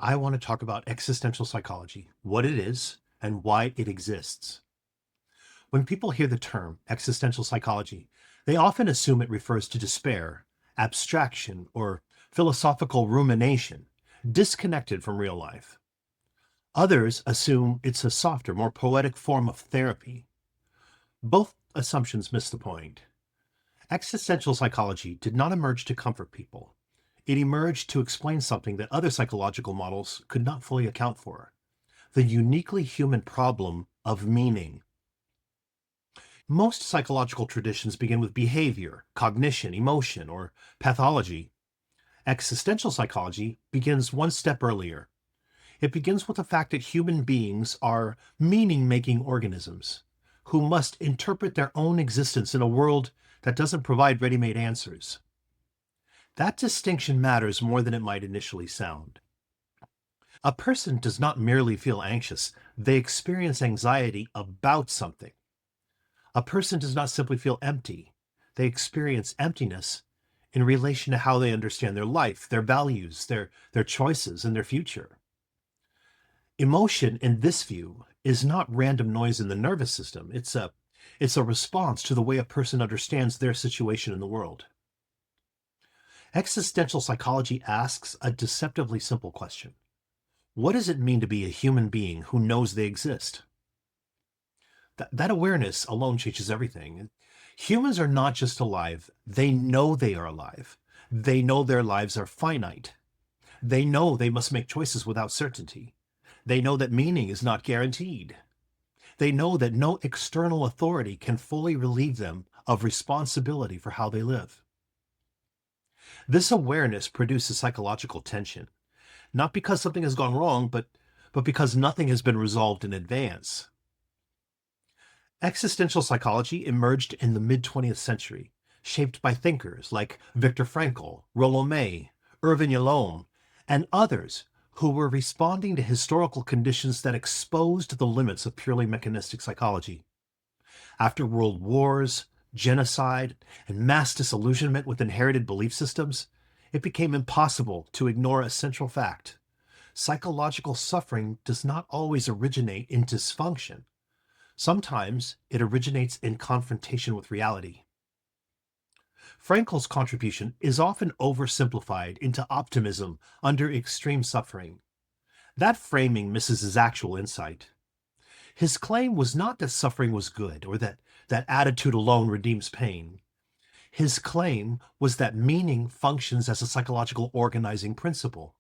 I want to talk about existential psychology, what it is, and why it exists. When people hear the term existential psychology, they often assume it refers to despair, abstraction, or philosophical rumination, disconnected from real life. Others assume it's a softer, more poetic form of therapy. Both assumptions miss the point. Existential psychology did not emerge to comfort people. It emerged to explain something that other psychological models could not fully account for: the uniquely human problem of meaning. Most psychological traditions begin with behavior, cognition, emotion, or pathology. Existential psychology begins one step earlier. It begins with the fact that human beings are meaning making organisms who must interpret their own existence in a world that doesn't provide ready made answers. That distinction matters more than it might initially sound. A person does not merely feel anxious, they experience anxiety about something. A person does not simply feel empty, they experience emptiness in relation to how they understand their life, their values, their choices, and their future. Emotion, in this view, is not random noise in the nervous system. It's a response to the way a person understands their situation in the world. Existential psychology asks a deceptively simple question: what does it mean to be a human being who knows they exist? That awareness alone changes everything. Humans are not just alive, they know they are alive. They know their lives are finite. They know they must make choices without certainty. They know that meaning is not guaranteed. They know that no external authority can fully relieve them of responsibility for how they live. This awareness produces psychological tension, not because something has gone wrong, but because nothing has been resolved in advance. Existential psychology emerged in the mid 20th century, shaped by thinkers like Viktor Frankl, Rollo May, Irvin Yalom, and others who were responding to historical conditions that exposed the limits of purely mechanistic psychology. After world wars, genocide, and mass disillusionment with inherited belief systems, it became impossible to ignore a central fact: psychological suffering does not always originate in dysfunction. Sometimes it originates in confrontation with reality. Frankl's contribution is often oversimplified into optimism under extreme suffering. That framing misses his actual insight. His claim was not that suffering was good or that attitude alone redeems pain. His claim was that meaning functions as a psychological organizing principle.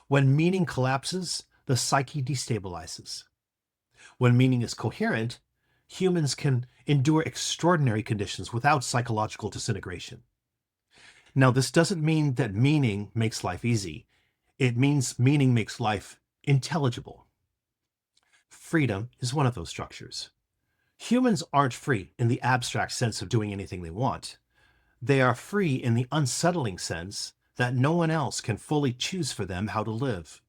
When meaning collapses, the psyche destabilizes. When meaning is coherent, humans can endure extraordinary conditions without psychological disintegration. Now, this doesn't mean that meaning makes life easy. It means meaning makes life intelligible. Freedom is one of those structures. Humans aren't free in the abstract sense of doing anything they want. They are free in the unsettling sense that no one else can fully choose for them how to live.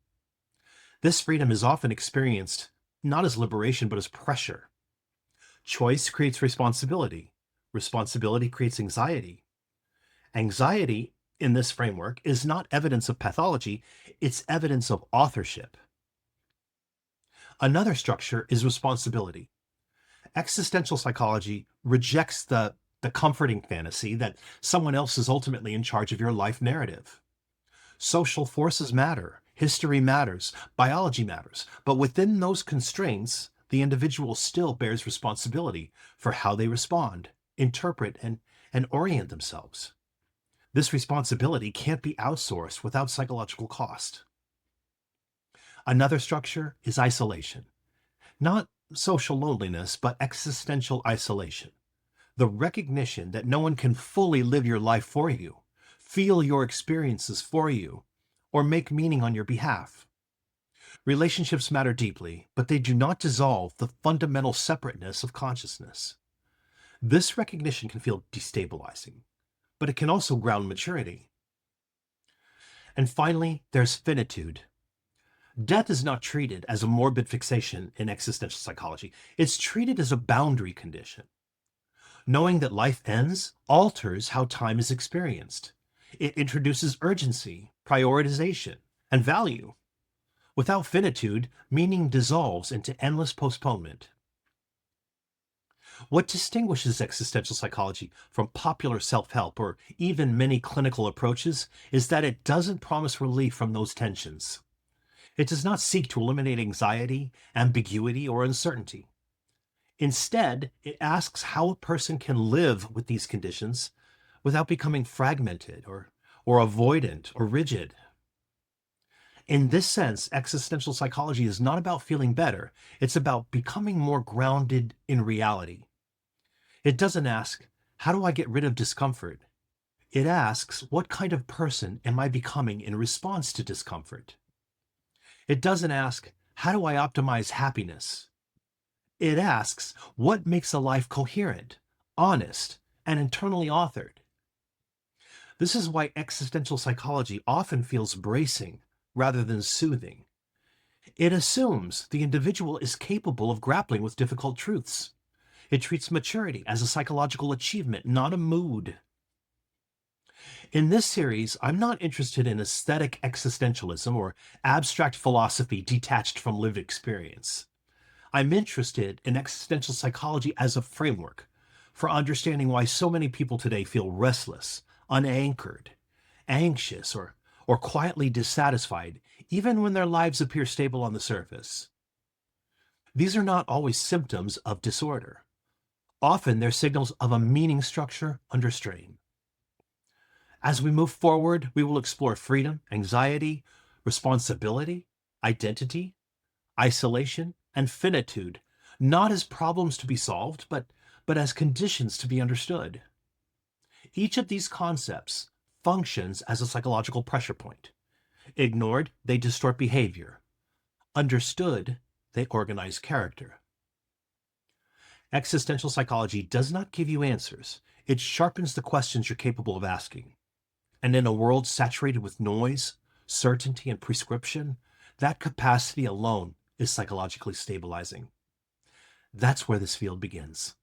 This freedom is often experienced not as liberation, but as pressure. Choice creates responsibility. Responsibility creates anxiety. Anxiety, in this framework, is not evidence of pathology, it's evidence of authorship. Another structure is responsibility. Existential psychology rejects the comforting fantasy that someone else is ultimately in charge of your life narrative. Social forces matter, history matters, biology matters, but within those constraints, the individual still bears responsibility for how they respond, interpret, and orient themselves. This responsibility can't be outsourced without psychological cost. Another structure is isolation. Not social loneliness, but existential isolation. The recognition that no one can fully live your life for you, feel your experiences for you, or make meaning on your behalf. Relationships matter deeply, but they do not dissolve the fundamental separateness of consciousness. This recognition can feel destabilizing, but it can also ground maturity. And finally, there's finitude. Death is not treated as a morbid fixation in existential psychology. It's treated as a boundary condition. Knowing that life ends alters how time is experienced. It introduces urgency, prioritization, and value. Without finitude, meaning dissolves into endless postponement. What distinguishes existential psychology from popular self help or even many clinical approaches is that it doesn't promise relief from those tensions. It does not seek to eliminate anxiety, ambiguity, or uncertainty. Instead, it asks how a person can live with these conditions without becoming fragmented or avoidant or rigid. In this sense, existential psychology is not about feeling better, it's about becoming more grounded in reality. It doesn't ask, how do I get rid of discomfort? It asks, what kind of person am I becoming in response to discomfort? It doesn't ask, how do I optimize happiness? It asks, what makes a life coherent, honest, and internally authored? This is why existential psychology often feels bracing rather than soothing. It assumes the individual is capable of grappling with difficult truths. It treats maturity as a psychological achievement, not a mood. In this series, I'm not interested in aesthetic existentialism or abstract philosophy detached from lived experience. I'm interested in existential psychology as a framework for understanding why so many people today feel restless, unanchored, anxious, or quietly dissatisfied, even when their lives appear stable on the surface. These are not always symptoms of disorder. Often they're signals of a meaning structure under strain. As we move forward, we will explore freedom, anxiety, responsibility, identity, isolation, and finitude, not as problems to be solved, but as conditions to be understood. Each of these concepts functions as a psychological pressure point. Ignored, they distort behavior. Understood, they organize character. Existential psychology does not give you answers. It sharpens the questions you're capable of asking. And in a world saturated with noise, certainty, and prescription, that capacity alone is psychologically stabilizing. That's where this field begins.